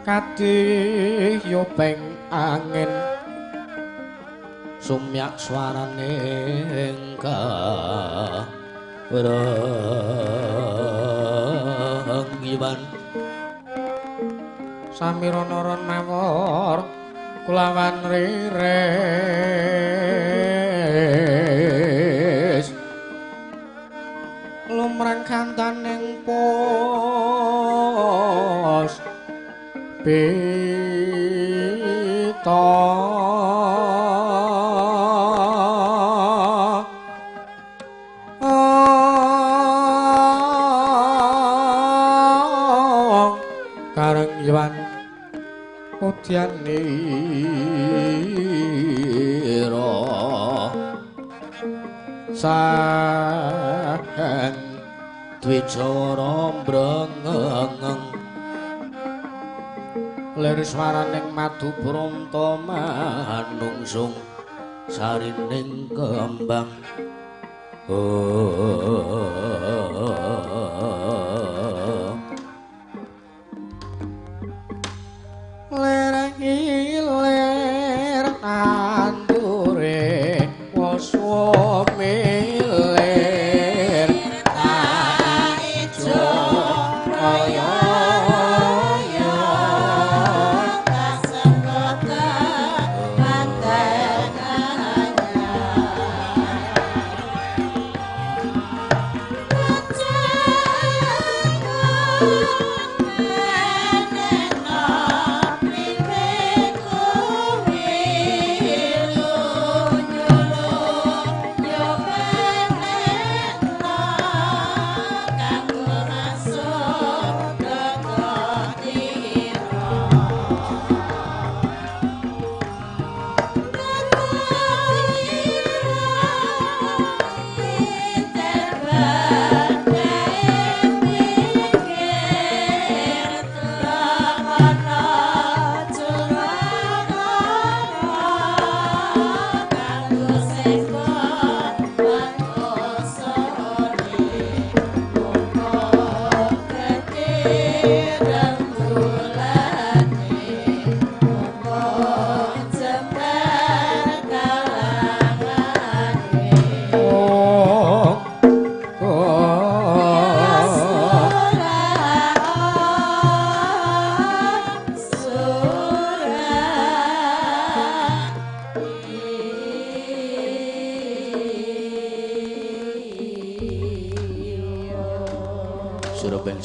kadih yopeng angin sumyak swarane renggiwan samirana mawar kulawan riris lumrang kantaning pos pita karenggiwan udyanira sang dwijara brengeng lir swaraning madu branta manungsung sarining kembang lir andure waswamilir ta ijo kaya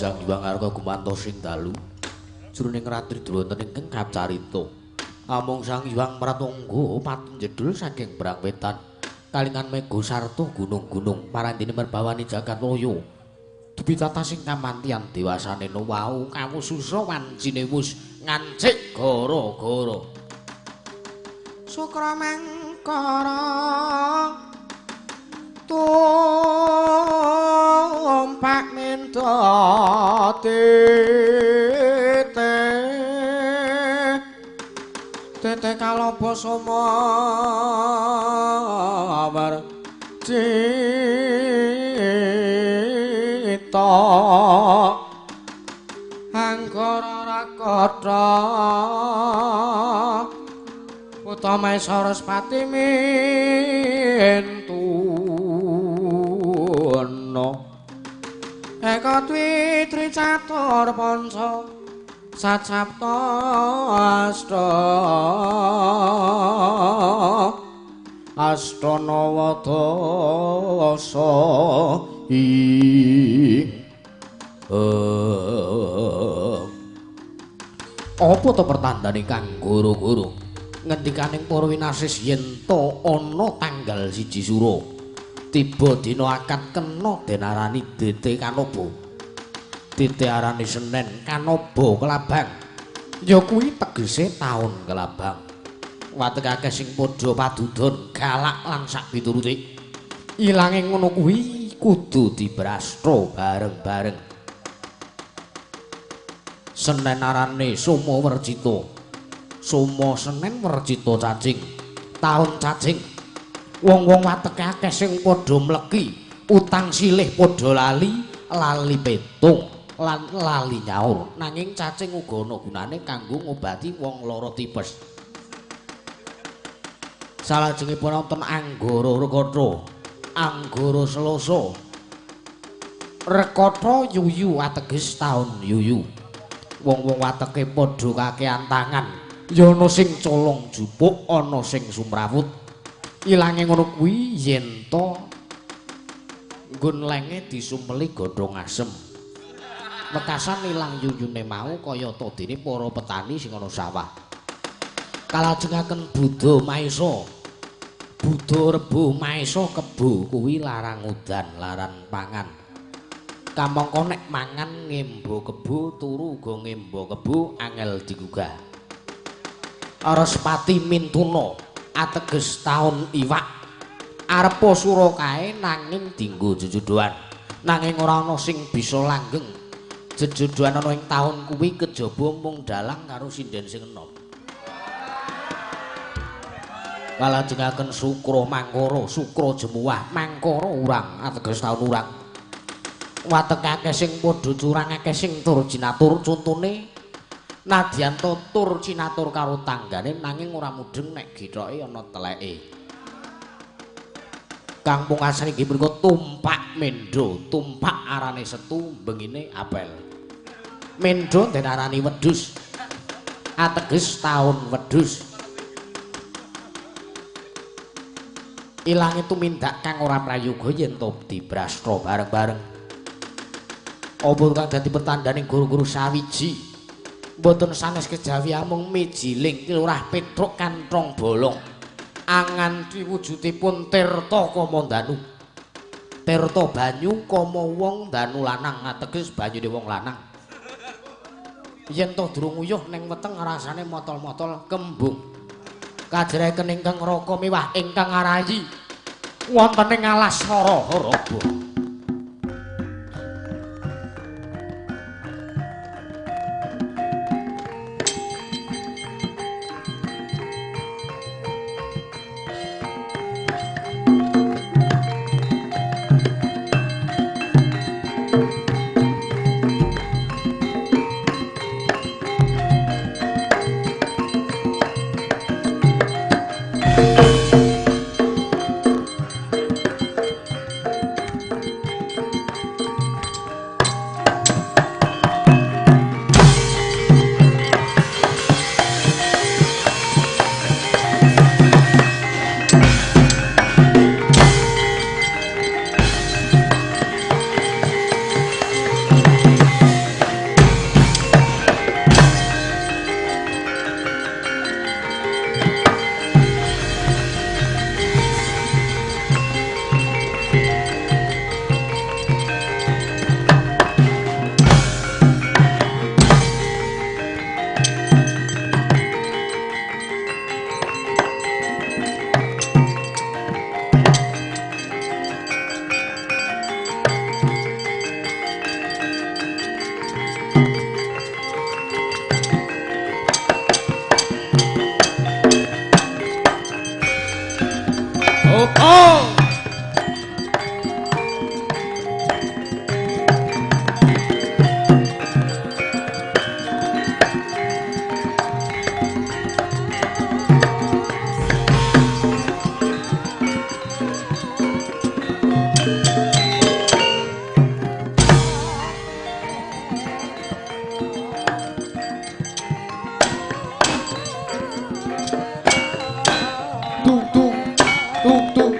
Sang Hyang Arka gumantos sing dalu jroning ratri wonten ingkang kacarita amung Sang Hyang Pratangga patung jedul saking Brang Wetan kalingan Mega Sarta gunung-gunung parandene merbawani jagat raya dupi tata sing kamantian dewasane wau kawususa wancine wus ngancik gara-gara Sukramengkara tumpak minta tete kalapa sumawar cita anggara rakata utamae Saraswati mintuna eka dwi tricatur panca sacapta astana wadasa apa to pertandane kang guru-guru ngendikaning para winasis yen to ana tanggal 1 Sura tiba dina akad kena denarani Dete Kanoba Dete arani Senen Kanoba Kelabang ya kuwi tegese taun Kelabang watekake sing padha padudon galak lan sak piturute ilange ngono kuwi kudu dibrastra bareng-bareng Senen arane Soma Wercita Soma Senen Wercita cacing taun cacing wong-wong wateke akeh sing padha mleki utang silih padha lali petung lan lali nyaur nanging cacing uga ana gunane kanggo ngobati wong lara tipes. Salajengipun wonten Anggara Rekata, Anggara Selasa. Rekata yuyu ateges taun yuyu. Wong-wong wateke padha kakehan tangan. Ya ana sing colong jupuk, ana sing sumrawut. Ilange ngono kuwi yen to nggon lenge disumeli godhong asem. Wekasan ilang yuyune mau kaya to dene para petani sing ana sawah. Kalajengaken Buddha Maesa. Buddha Rebo Maesa kebo kuwi larang udan, larang pangan. Kamangka nek mangan ngembo kebo turu uga ngembo kebo angel digugah. Araspati Mintuna ateges taun iwak. Arepa sura kae nanging dienggo jejodhoan. Nanging ora ana sing bisa langgeng. Jejodhoan ana ing taun kuwi kejaba mung dalang karo sinden sing enom. Kalajengaken Sukra Mangkara, Sukra Jemuwah, Mangkara urang ateges taun urang. Watekake sing padha curang akeh sing tur jinatur contone nadyan tur cinatur karo tanggane nanging ora mudeng nek githoke ana teleke. Kang pungkasan inggih punika tumpak mendho, tumpak arane setu, bengine apel. Mendho den arani wedhus. Ateges taun wedhus. Ilange tumindak kang ora prayoga yen to dibrastra bareng-bareng. Apa kang dadi pertandaning guru-guru sawiji mboten sanes kejawi amung mijiling lurah Petruk Kanthong Bolong angan diwujudipun tirta kama danu. Tirta banyu kama wong danu lanang ateges banyune wong lanang. Yen to durung uyuh ning weteng rasane motol-motol kembung. Kajreken ingkang raka miwah ingkang arayi wonten ing alas Hara-Haraba. Tung tung tung tung